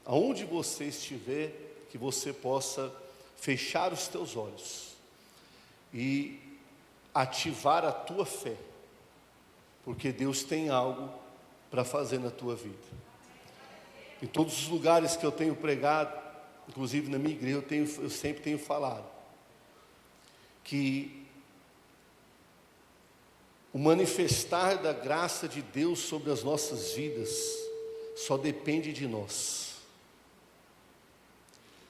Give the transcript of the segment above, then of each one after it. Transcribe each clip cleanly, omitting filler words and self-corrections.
aonde você estiver, que você possa fechar os teus olhos e ativar a tua fé, porque Deus tem algo para fazer na tua vida. Em todos os lugares que eu tenho pregado, inclusive na minha igreja, eu sempre tenho falado que o manifestar da graça de Deus sobre as nossas vidas só depende de nós.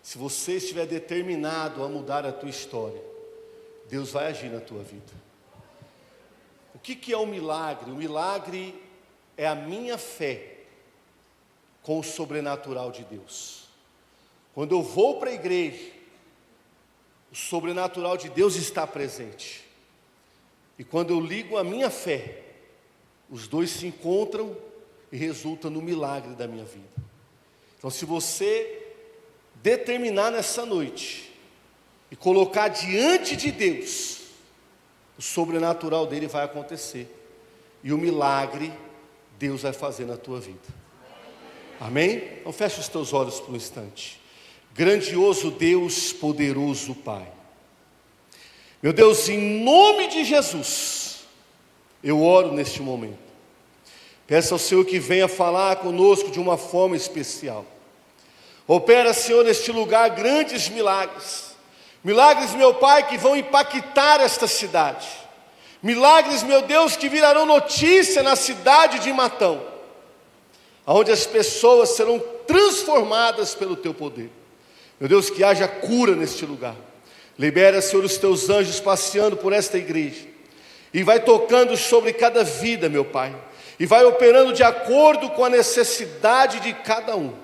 Se você estiver determinado a mudar a tua história, Deus vai agir na tua vida. O que é o milagre? O milagre é a minha fé com o sobrenatural de Deus. Quando eu vou para a igreja, o sobrenatural de Deus está presente. E quando eu ligo a minha fé, os dois se encontram e resulta no milagre da minha vida. Então, se você determinar nessa noite e colocar diante de Deus, o sobrenatural dele vai acontecer. E o milagre Deus vai fazer na tua vida. Amém? Então fecha os teus olhos por um instante. Grandioso Deus, poderoso Pai, meu Deus, em nome de Jesus, eu oro neste momento. Peço ao Senhor que venha falar conosco de uma forma especial. Opera, Senhor, neste lugar grandes milagres. Milagres, meu Pai, que vão impactar esta cidade. Milagres, meu Deus, que virarão notícia na cidade de Matão, onde as pessoas serão transformadas pelo Teu poder. Meu Deus, que haja cura neste lugar. Libera, Senhor, os Teus anjos passeando por esta igreja, e vai tocando sobre cada vida, meu Pai, e vai operando de acordo com a necessidade de cada um.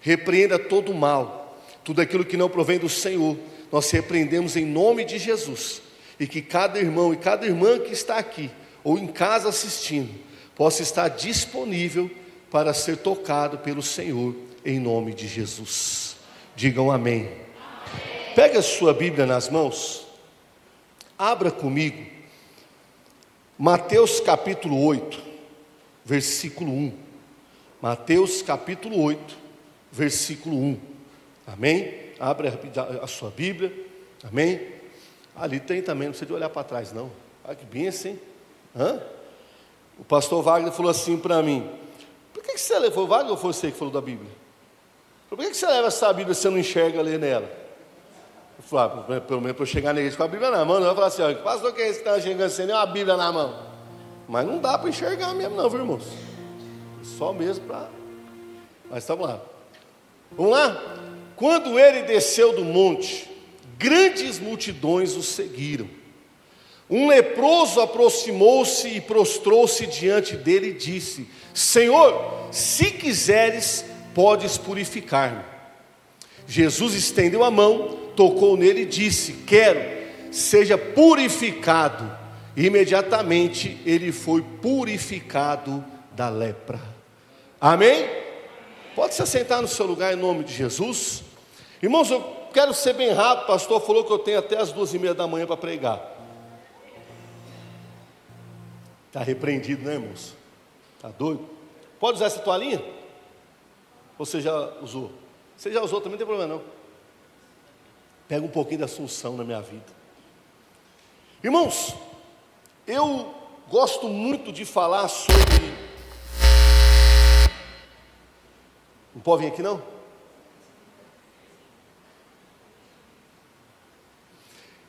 Repreenda todo o mal, tudo aquilo que não provém do Senhor, nós repreendemos em nome de Jesus. E que cada irmão e cada irmã que está aqui, ou em casa assistindo, possa estar disponível para ser tocado pelo Senhor, em nome de Jesus. Digam amém. Pega a sua Bíblia nas mãos, abra comigo, Mateus capítulo 8, versículo 1. Mateus capítulo 8, versículo 1. Amém? Abra a sua Bíblia, amém? Ali tem também, não precisa de olhar para trás não. Olha que bênção, hein? O pastor Wagner falou assim para mim: por que você levou, Wagner, ou foi você que falou da Bíblia? Por que você leva essa Bíblia se você não enxerga ler nela? Eu falei, pelo menos para eu chegar na igreja com a Bíblia na mão, não vai falar assim: ó, pastor, que é esse que está chegando sem nem uma Bíblia na mão? Mas não dá para enxergar mesmo não, viu, irmãos? Só mesmo para... Mas estamos lá. Vamos lá? Quando ele desceu do monte, grandes multidões o seguiram. Um leproso aproximou-se e prostrou-se diante dele e disse: Senhor, se quiseres, podes purificar-me. Jesus estendeu a mão, tocou nele e disse: quero, seja purificado. E imediatamente ele foi purificado da lepra. Amém? Pode se assentar no seu lugar em nome de Jesus. Irmãos, eu quero ser bem rápido. O pastor falou que eu tenho até as 2:30 da manhã para pregar. Está repreendido, né, irmãos? Está doido? Pode usar essa toalhinha? Ou você já usou? Você já usou, também não tem problema não. Pega um pouquinho da Assunção na minha vida. Irmãos, eu gosto muito de falar sobre... Não pode vir aqui não?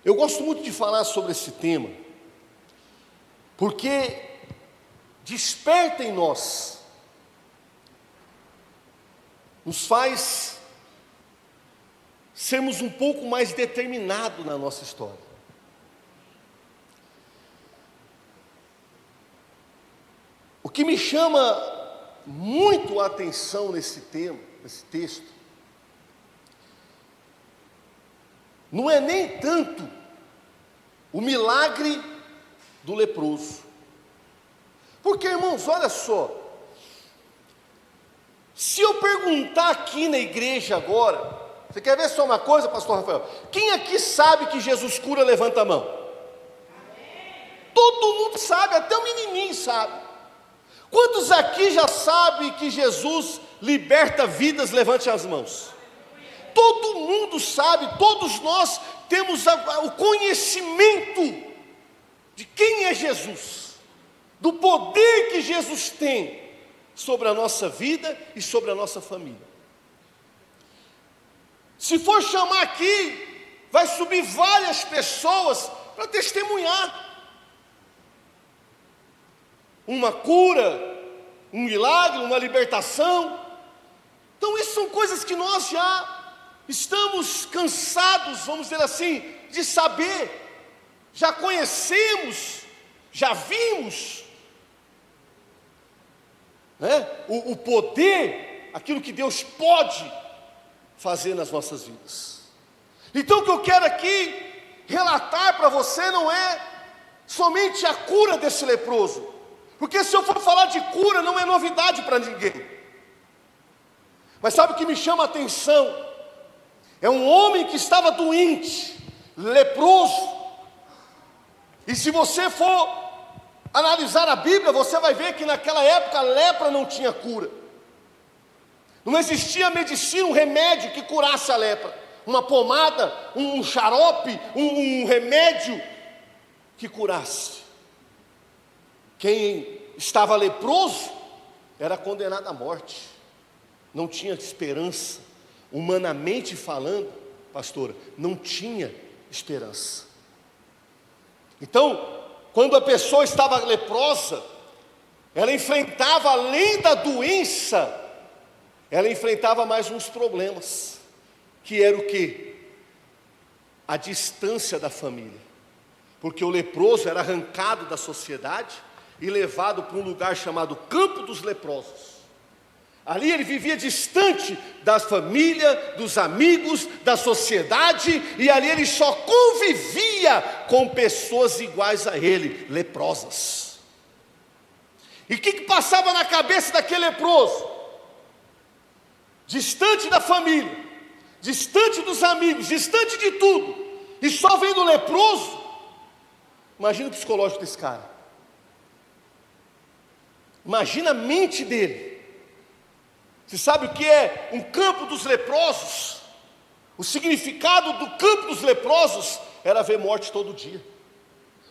Eu gosto muito de falar sobre esse tema, porque desperta em nós, nos faz sermos um pouco mais determinados na nossa história. O que me chama muito a atenção nesse tema, nesse texto, não é nem tanto o milagre do leproso. Porque, irmãos, olha só, se eu perguntar aqui na igreja agora, você quer ver só uma coisa, pastor Rafael? Quem aqui sabe que Jesus cura, levanta a mão. Todo mundo sabe, até o menininho sabe. Quantos aqui já sabem que Jesus liberta vidas? Levante as mãos. Todo mundo sabe, todos nós temos o conhecimento de quem é Jesus, do poder que Jesus tem sobre a nossa vida e sobre a nossa família. Se for chamar aqui, vai subir várias pessoas para testemunhar. Uma cura, um milagre, uma libertação. Então isso são coisas que nós já estamos cansados, vamos dizer assim, de saber. Já conhecemos, já vimos, né? O poder, aquilo que Deus pode fazer nas nossas vidas. Então o que eu quero aqui relatar para você não é somente a cura desse leproso, porque se eu for falar de cura não é novidade para ninguém. Mas sabe o que me chama a atenção? É um homem que estava doente, leproso. E se você for analisar a Bíblia, você vai ver que naquela época a lepra não tinha cura. Não existia medicina, um remédio que curasse a lepra. Uma pomada, um xarope, um remédio que curasse. Quem estava leproso era condenado à morte. Não tinha esperança. Humanamente falando, pastora, não tinha esperança. Então, quando a pessoa estava leprosa, ela enfrentava, além da doença, ela enfrentava mais uns problemas, que era o quê? A distância da família, porque o leproso era arrancado da sociedade e levado para um lugar chamado Campo dos Leprosos. Ali ele vivia distante da família, dos amigos, da sociedade, e ali ele só convivia com pessoas iguais a ele, leprosas. E o que passava na cabeça daquele leproso? Distante da família, distante dos amigos, distante de tudo, e só vendo o leproso. Imagina o psicológico desse cara. Imagina a mente dele. Você sabe o que é um campo dos leprosos? O significado do campo dos leprosos era ver morte todo dia.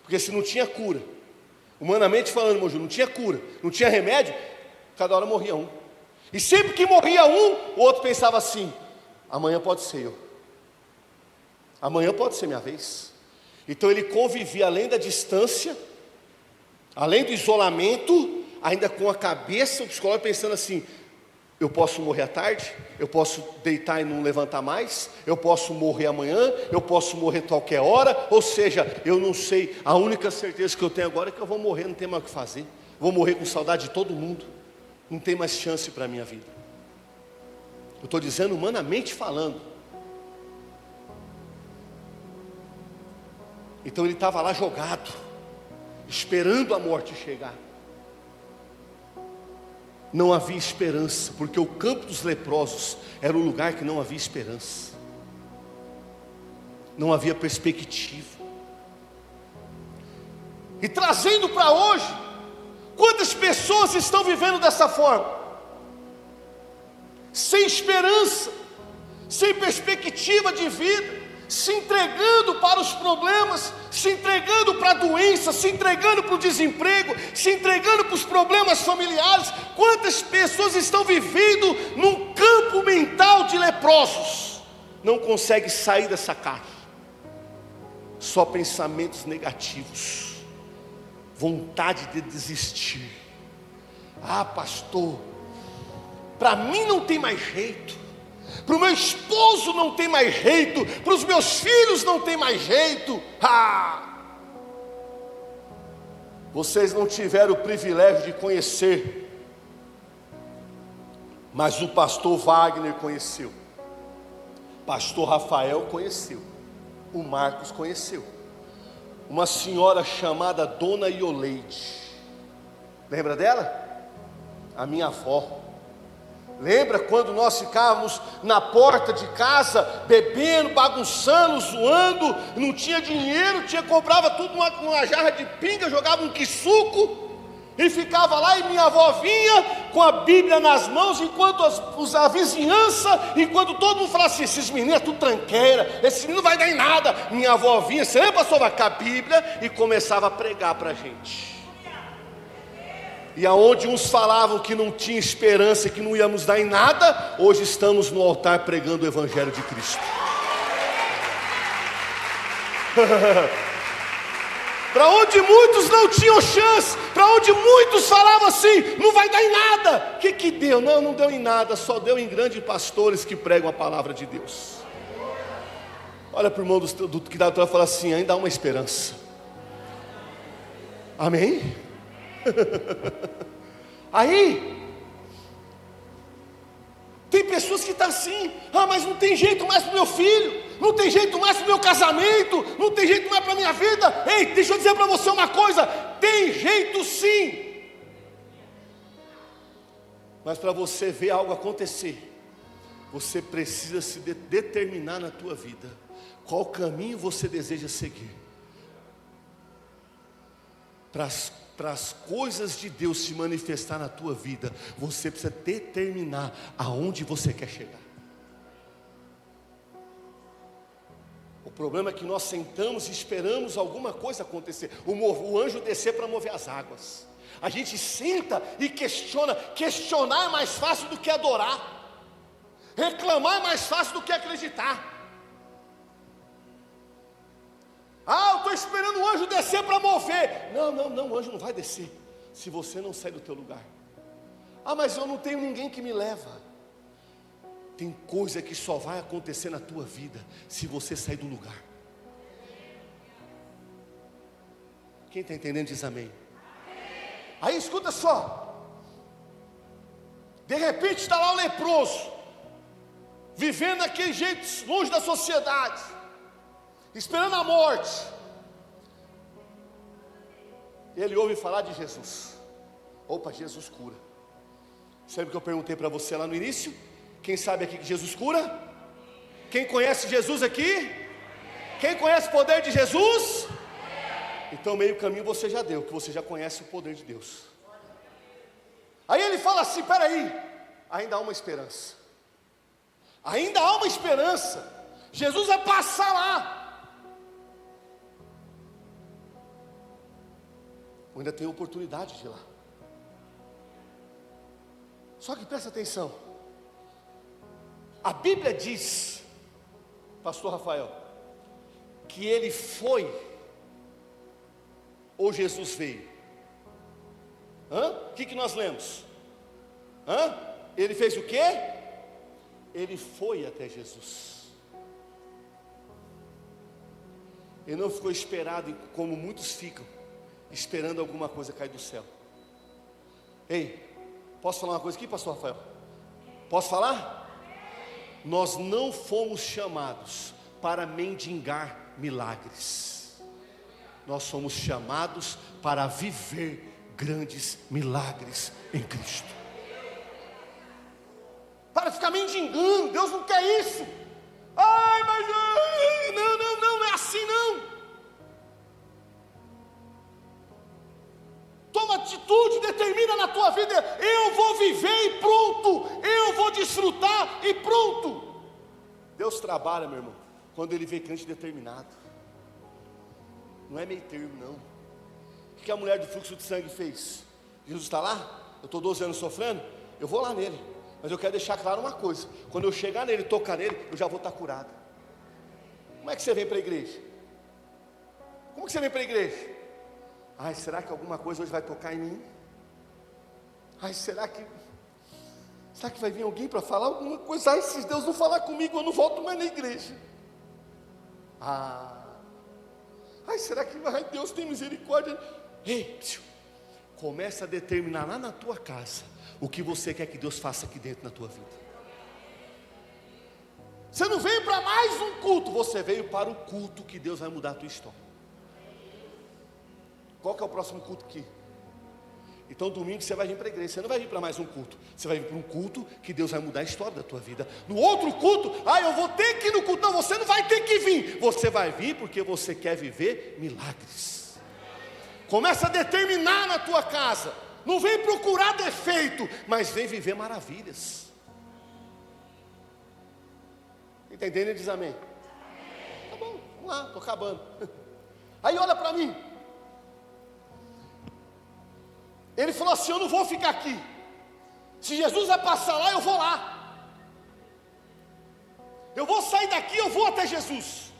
Porque se não tinha cura, humanamente falando, meu Ju, não tinha cura, não tinha remédio, cada hora morria um. E sempre que morria um, o outro pensava assim: amanhã pode ser eu. Amanhã pode ser minha vez. Então ele convivia além da distância, além do isolamento, ainda com a cabeça, o psicólogo pensando assim: eu posso morrer à tarde, eu posso deitar e não levantar mais, eu posso morrer amanhã, eu posso morrer qualquer hora, ou seja, eu não sei, a única certeza que eu tenho agora é que eu vou morrer, não tem mais o que fazer, vou morrer com saudade de todo mundo, não tem mais chance para a minha vida. Eu estou dizendo humanamente falando. Então ele estava lá jogado, esperando a morte chegar. Não havia esperança, porque o campo dos leprosos era um lugar que não havia esperança, não havia perspectiva. E trazendo para hoje, quantas pessoas estão vivendo dessa forma? Sem esperança, sem perspectiva de vida, se entregando para os problemas, se entregando para a doença, se entregando para o desemprego, se entregando para os problemas familiares. Quantas pessoas estão vivendo num campo mental de leprosos? Não consegue sair dessa caixa. Só pensamentos negativos, vontade de desistir. Ah, pastor, para mim não tem mais jeito, para o meu esposo não tem mais jeito, para os meus filhos não tem mais jeito. Vocês não tiveram o privilégio de conhecer, mas o pastor Wagner conheceu, pastor Rafael conheceu, o Marcos conheceu, uma senhora chamada Dona Ioleide. Lembra dela? A minha avó. Lembra quando nós ficávamos na porta de casa, bebendo, bagunçando, zoando, não tinha dinheiro, comprava tudo numa jarra de pinga, jogava um quisuco, E ficava lá, e minha avó vinha com a Bíblia nas mãos, enquanto a vizinhança, enquanto todo mundo falava assim: esses meninos é tudo tranqueira, esse menino não vai dar em nada. Minha avó vinha, você lembra, pastor, com a Bíblia, e começava a pregar para a gente. E aonde uns falavam que não tinha esperança, que não íamos dar em nada, hoje estamos no altar pregando o Evangelho de Cristo. Para onde muitos não tinham chance, para onde muitos falavam assim: não vai dar em nada. O que deu? Não deu em nada, só deu em grandes pastores que pregam a palavra de Deus. Olha para o irmão do que dá e fala assim: ainda há uma esperança. Amém? Aí tem pessoas que estão assim: mas não tem jeito mais para o meu filho, não tem jeito mais para o meu casamento, não tem jeito mais para a minha vida. Ei, deixa eu dizer para você uma coisa: tem jeito sim. Mas para você ver algo acontecer, você precisa se determinar na tua vida qual caminho você deseja seguir. Para as coisas de Deus se manifestar na tua vida, você precisa determinar aonde você quer chegar. O problema é que nós sentamos e esperamos alguma coisa acontecer, o anjo descer para mover as águas. A gente senta e questiona. Questionar é mais fácil do que adorar. Reclamar é mais fácil do que acreditar. Eu estou esperando o anjo descer para mover. Não, o anjo não vai descer se você não sair do teu lugar. Mas eu não tenho ninguém que me leva. Tem coisa que só vai acontecer na tua vida se você sair do lugar. Quem está entendendo diz amém. Aí escuta só. De repente está lá o leproso, vivendo daquele jeito, longe da sociedade, esperando a morte. Ele ouve falar de Jesus. Opa, Jesus cura. Sabe o que eu perguntei para você lá no início? Quem sabe aqui que Jesus cura? Quem conhece Jesus aqui? Quem conhece o poder de Jesus? Então meio caminho você já deu, que você já conhece o poder de Deus. Aí ele fala assim: peraí, ainda há uma esperança. Ainda há uma esperança. Jesus vai passar lá. Eu ainda tenho oportunidade de ir lá. Só que presta atenção. A Bíblia diz, pastor Rafael, que ele foi ou Jesus veio? O que nós lemos? Ele fez o quê? Ele foi até Jesus. Ele não ficou esperado como muitos ficam, esperando alguma coisa cair do céu. Ei, posso falar uma coisa aqui, pastor Rafael? Posso falar? Nós não fomos chamados para mendigar milagres. Nós somos chamados para viver grandes milagres em Cristo. Para ficar mendigando, Deus não quer isso. Não é assim não. Toma atitude, determina na tua vida: eu vou viver e pronto, eu vou desfrutar e pronto. Deus trabalha, meu irmão, quando Ele vê crente determinado. Não é meio termo não. O que a mulher do fluxo de sangue fez? Jesus está lá, eu estou 12 anos sofrendo, eu vou lá nele. Mas eu quero deixar claro uma coisa: quando eu chegar nele, tocar nele, eu já vou estar curado. Como é que você vem para a igreja? Como que você vem para a igreja? Será que alguma coisa hoje vai tocar em mim? Será que vai vir alguém para falar alguma coisa? Se Deus não falar comigo, eu não volto mais na igreja. Será que Deus tem misericórdia? Ei, começa a determinar lá na tua casa o que você quer que Deus faça aqui dentro na tua vida. Você não veio para mais um culto, você veio para o culto que Deus vai mudar a tua história. Qual que é o próximo culto aqui? Então domingo você vai vir para a igreja. Você não vai vir para mais um culto. Você vai vir para um culto que Deus vai mudar a história da tua vida. No outro culto, eu vou ter que ir no culto. Não, você não vai ter que vir. Você vai vir porque você quer viver milagres. Começa a determinar na tua casa. não vem procurar defeito, mas vem viver maravilhas. Está entendendo? Ele diz amém. Tá bom, vamos lá, estou acabando. Aí olha para mim. Ele falou assim: eu não vou ficar aqui. Se Jesus vai passar lá, eu vou lá. Eu vou sair daqui, eu vou até Jesus.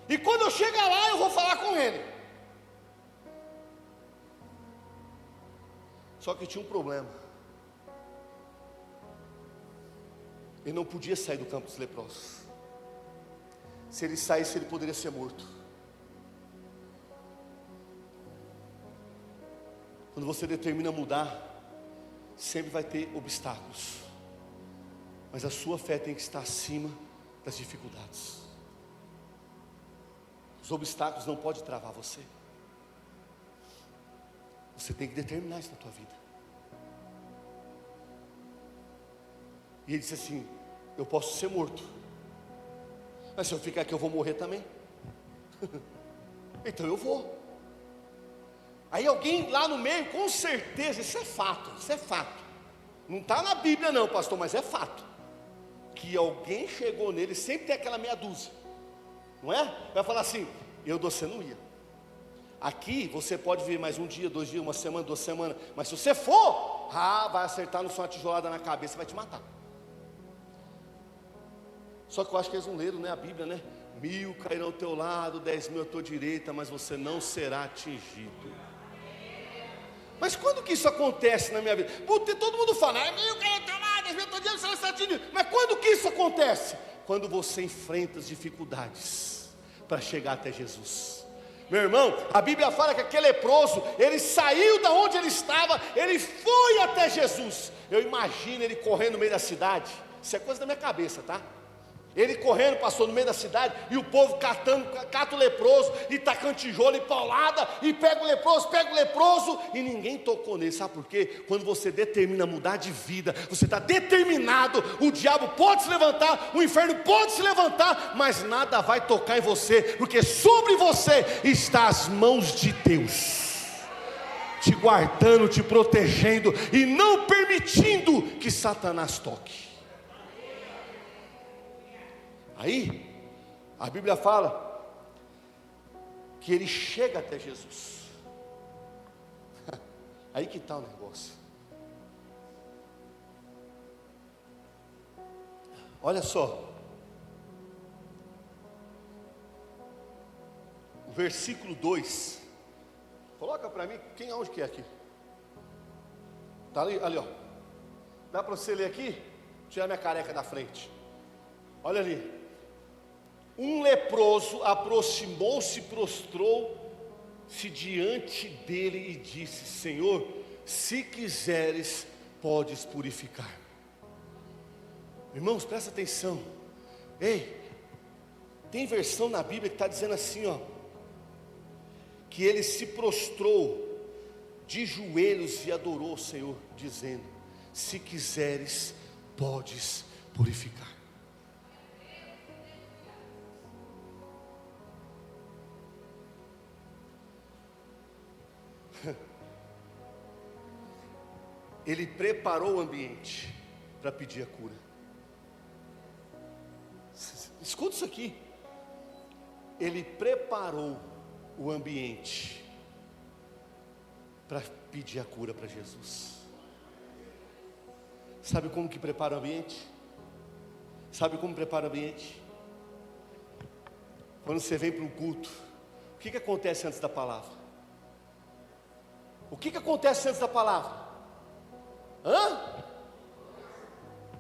E quando eu chegar lá, eu vou falar com ele. Só que tinha um problema. Ele não podia sair do campo dos leprosos. Se ele saísse, ele poderia ser morto. Quando você determina mudar, sempre vai ter obstáculos. Mas a sua fé tem que estar acima das dificuldades. Os obstáculos não podem travar você. Você tem que determinar isso na tua vida. E ele disse assim: eu posso ser morto, mas se eu ficar aqui eu vou morrer também. Então eu vou. Aí alguém lá no meio, com certeza, isso é fato, não está na Bíblia não, pastor, mas é fato, que alguém chegou nele, sempre tem aquela meia dúzia, não é? Vai falar assim: você não ia. Aqui você pode vir mais um dia, 2 dias, 1 semana, 2 semanas, mas se você for, vai acertar no som uma tijolada na cabeça e vai te matar. Só que eu acho que eles não leram, né, a Bíblia, né? 1000 cairão ao teu lado, 10.000 à tua direita, mas você não será atingido. Mas quando que isso acontece na minha vida? Porque todo mundo fala: 1000 cairão ao teu lado, 10.000 à tua direita, você não será atingido. Mas quando que isso acontece? Quando você enfrenta as dificuldades para chegar até Jesus. Meu irmão, a Bíblia fala que aquele leproso, ele saiu da onde ele estava, ele foi até Jesus. Eu imagino ele correndo no meio da cidade. Isso é coisa da minha cabeça, tá? Ele correndo, passou no meio da cidade, e o povo cata o leproso, e tacando tijolo e paulada, e pega o leproso, e ninguém tocou nele. Sabe por quê? Quando você determina mudar de vida, você está determinado, o diabo pode se levantar, o inferno pode se levantar, mas nada vai tocar em você, porque sobre você está as mãos de Deus, te guardando, te protegendo, e não permitindo que Satanás toque. Aí, a Bíblia fala que ele chega até Jesus. Aí que está o negócio. Olha só. O versículo 2. Coloca para mim, onde que é aqui? Está ali, ó. Dá para você ler aqui? Tirar minha careca da frente. Olha ali. Um leproso aproximou-se, prostrou-se diante dele e disse: Senhor, se quiseres, podes purificar. Irmãos, presta atenção. Ei, tem versão na Bíblia que está dizendo assim, ó, que ele se prostrou de joelhos e adorou o Senhor, dizendo: se quiseres, podes purificar. Ele preparou o ambiente para pedir a cura. Escuta isso aqui. Ele preparou o ambiente para pedir a cura para Jesus. Sabe como que prepara o ambiente? Sabe como prepara o ambiente? Quando você vem para um culto, o que acontece antes da palavra? O que acontece antes da palavra?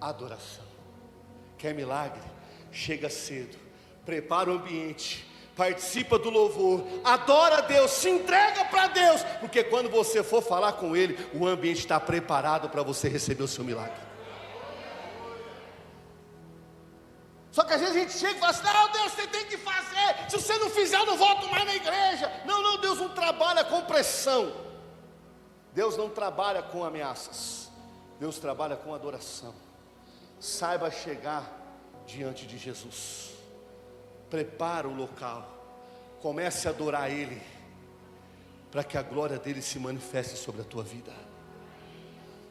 Adoração. Quer milagre? Chega cedo, prepara o ambiente, participa do louvor, adora a Deus, se entrega para Deus, porque quando você for falar com Ele, o ambiente está preparado para você receber o seu milagre. Só que às vezes a gente chega e fala assim: não, Deus, você tem que fazer, se você não fizer eu não volto mais na igreja. Não, Deus não trabalha com pressão, Deus não trabalha com ameaças, Deus trabalha com adoração. Saiba chegar diante de Jesus, prepara o local, comece a adorar Ele, para que a glória dele se manifeste sobre a tua vida.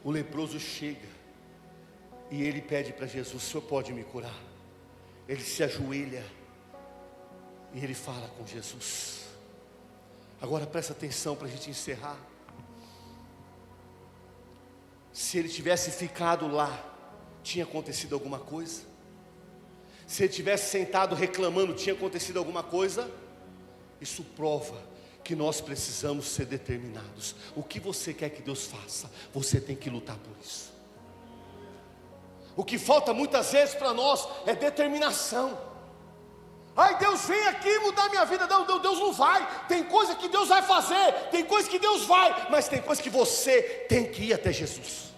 O leproso chega e ele pede para Jesus: o Senhor pode me curar? Ele se ajoelha e ele fala com Jesus. Agora presta atenção para a gente encerrar. Se ele tivesse ficado lá, tinha acontecido alguma coisa? Se ele tivesse sentado reclamando, tinha acontecido alguma coisa? Isso prova que nós precisamos ser determinados. O que você quer que Deus faça, você tem que lutar por isso. O que falta muitas vezes para nós é determinação. Ai, Deus vem aqui mudar minha vida. Não, Deus não vai. Tem coisa que Deus vai fazer, tem coisa que Deus vai, mas tem coisa que você tem que ir até Jesus.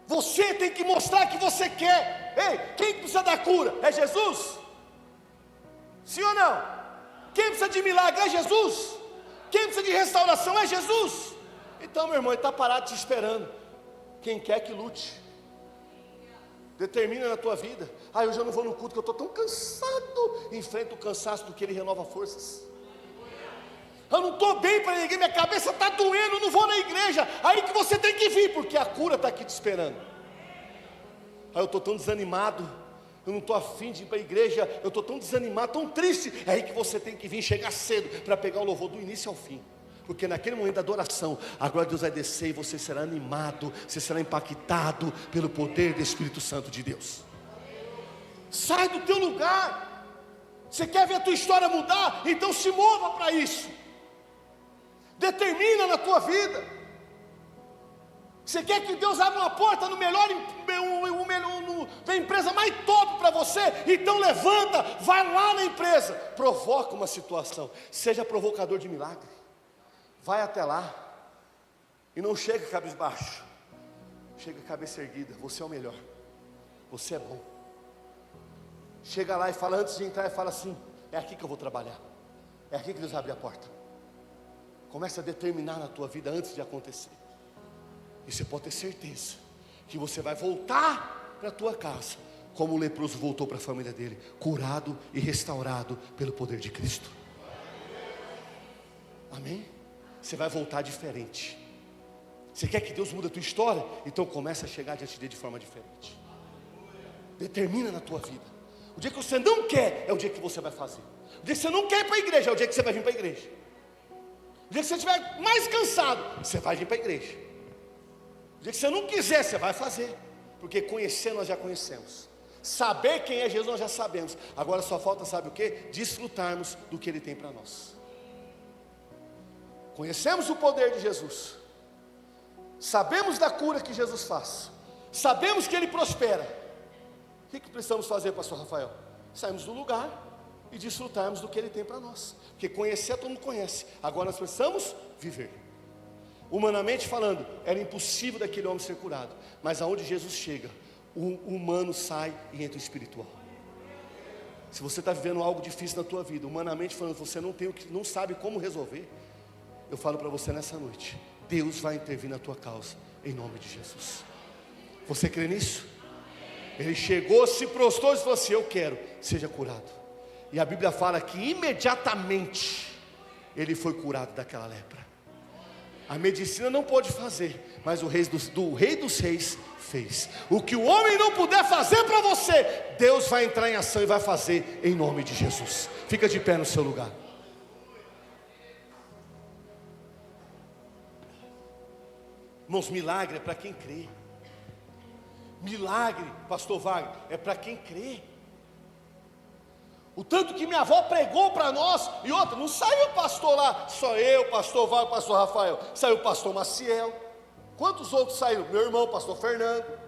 Você tem que mostrar que você quer. Ei, quem precisa da cura? É Jesus? Sim ou não? Quem precisa de milagre? É Jesus. Quem precisa de restauração? É Jesus. Então, meu irmão, ele está parado te esperando. Quem quer que lute. Determina na tua vida. Ah, hoje eu não vou no culto, que eu estou tão cansado. Enfrenta o cansaço do que ele renova forças. Eu não estou bem para ninguém, minha cabeça está doendo, eu não vou na igreja. Aí que você tem que vir, porque a cura está aqui te esperando. Aí eu estou tão desanimado, eu não estou afim de ir para a igreja, eu estou tão desanimado, tão triste. É aí que você tem que vir, chegar cedo, para pegar o louvor do início ao fim. Porque naquele momento da adoração, a glória de Deus vai descer e você será animado, você será impactado pelo poder do Espírito Santo de Deus. Sai do teu lugar. Você quer ver a tua história mudar? Então se mova para isso. Determina na tua vida. Você quer que Deus abra uma porta no melhor, na empresa mais top para você? Então levanta, vai lá na empresa, provoca uma situação, seja provocador de milagre. Vai até lá e não chega cabisbaixo, chega cabeça erguida. Você é o melhor, você é bom. Chega lá e fala, antes de entrar, e fala assim: é aqui que eu vou trabalhar, é aqui que Deus abre a porta. Começa a determinar na tua vida antes de acontecer. E você pode ter certeza que você vai voltar para a tua casa como o leproso voltou para a família dele, curado e restaurado pelo poder de Cristo. Amém? Você vai voltar diferente. Você quer que Deus mude a tua história? Então começa a chegar diante dele de forma diferente. Determina na tua vida. O dia que você não quer é o dia que você vai fazer. O dia que você não quer ir para a igreja é o dia que você vai vir para a igreja. O dia que você estiver mais cansado, você vai vir para a igreja. O dia que você não quiser, você vai fazer. Porque conhecer nós já conhecemos. Saber quem é Jesus nós já sabemos. Agora só falta, sabe o que? Desfrutarmos do que Ele tem para nós. Conhecemos o poder de Jesus. Sabemos da cura que Jesus faz. Sabemos que Ele prospera. O que precisamos fazer, pastor Rafael? Sairmos do lugar e desfrutarmos do que Ele tem para nós. Porque conhecer todo mundo conhece. Agora nós precisamos viver. Humanamente falando, era impossível daquele homem ser curado. Mas aonde Jesus chega, o humano sai e entra o espiritual. Se você está vivendo algo difícil na tua vida, humanamente falando, você não sabe como resolver, eu falo para você nessa noite, Deus vai intervir na tua causa, em nome de Jesus. Você crê nisso? Ele chegou, se prostrou e falou assim: eu quero, seja curado. E a Bíblia fala que imediatamente ele foi curado daquela lepra. A medicina não pôde fazer, mas o rei dos reis fez. O que o homem não puder fazer para você, Deus vai entrar em ação e vai fazer em nome de Jesus. Fica de pé no seu lugar. Irmãos, milagre é para quem crê. Milagre, pastor Wagner, é para quem crê. O tanto que minha avó pregou para nós. E outra, não saiu pastor lá, só eu, pastor Wagner, pastor Rafael. Saiu o pastor Maciel. Quantos outros saíram? Meu irmão, pastor Fernando.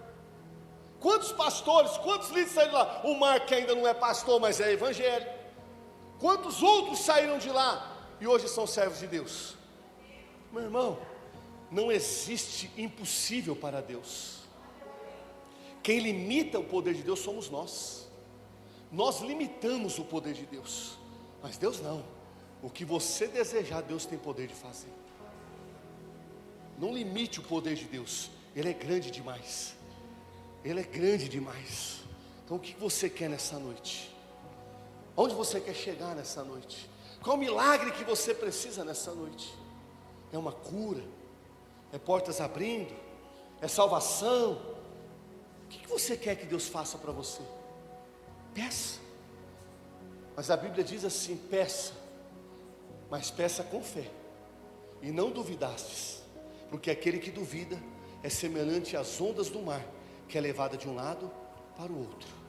Quantos pastores, quantos líderes saíram lá? O Marco, que ainda não é pastor, mas é evangélico. Quantos outros saíram de lá e hoje são servos de Deus? Meu irmão, não existe impossível para Deus. Quem limita o poder de Deus somos nós. Nós limitamos o poder de Deus, mas Deus não. O que você desejar, Deus tem poder de fazer. Não limite o poder de Deus. Ele é grande demais. Ele é grande demais. Então o que você quer nessa noite? Onde você quer chegar nessa noite? Qual o milagre que você precisa nessa noite? É uma cura? É portas abrindo? É salvação? O que você quer que Deus faça para você? Peça. Mas a Bíblia diz assim: peça, mas peça com fé, e não duvidastes, porque aquele que duvida é semelhante às ondas do mar, que é levada de um lado para o outro.